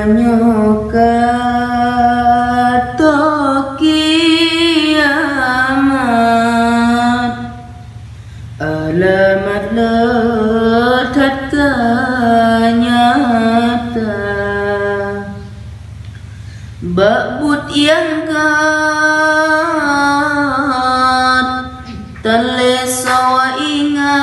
nyoka to kiamat, alamat letat nyata, babut yang kat telesawa ingat,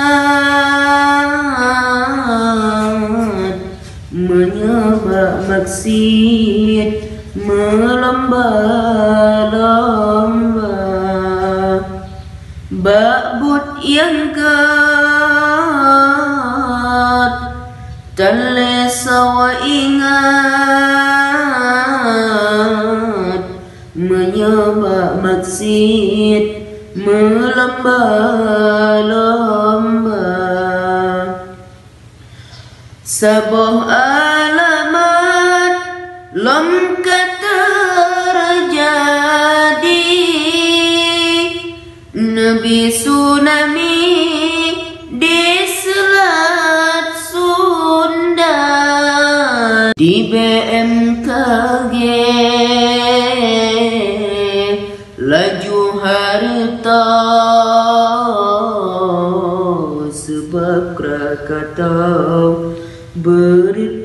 menyebab maksud melomba-lomba, babut yang kat telesawa ingat, menyebab maksud melomba-lomba. Sebuah alamat lom terjadi, Nabi tsunami di Selat Sunda, di BMKG laju harta sebab Krakatau berdoa.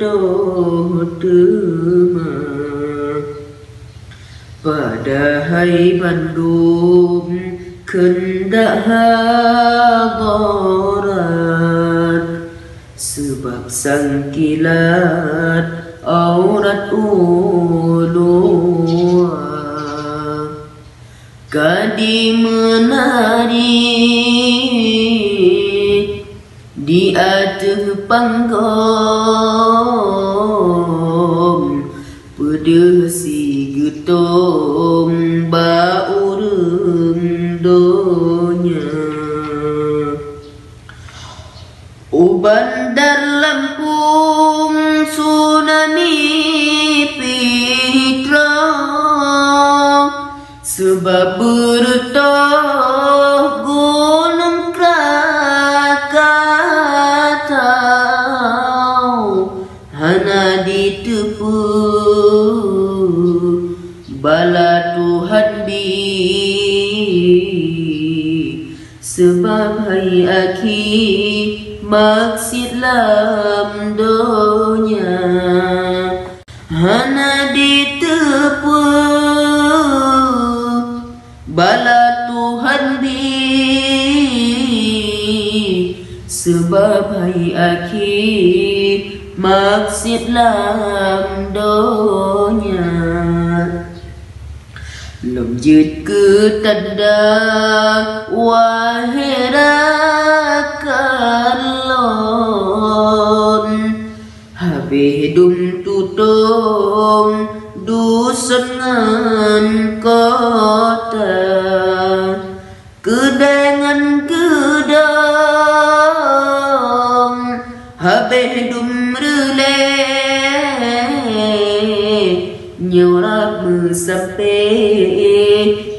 Padahal Bandung kendak hagorat, sebab sang kilat aurat ulua. Kadi menari di atas panggung, pedesi getong baureng donya. Uban dar Lampung tsunami pitra, sebab bertoh gunung Krakatau, hana ditepu bala Tuhan bi, sebab hai aki maksud lam donya, hana ditepu bala Tuhan bi, sebab hai aki maksud lam donya. Lom jut ke tanda wahera kalon, habis dum tutong dusun ngan kota, kedengan kedong habis dum rele, nyorap sampai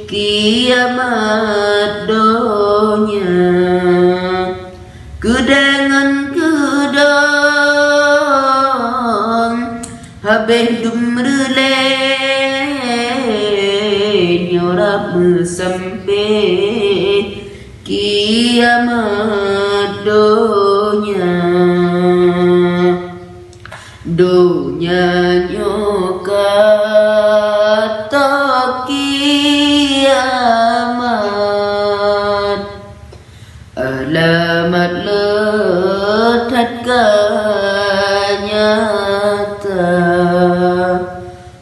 kiamat donya. Kedengan kedong habis dum rele, nyorap sampai kiamat donya. Donya nyoka to kiamat, alamat letat nyata,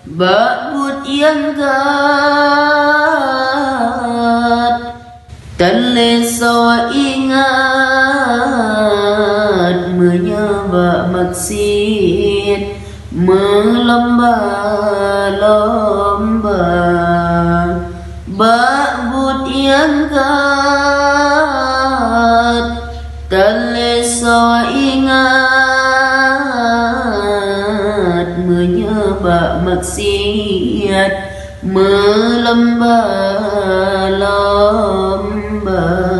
babut yang kat teleso ingat, menyebab maksud melomba-lomba, babut yang kat teleso ingat, menyebab maksud melomba-lomba.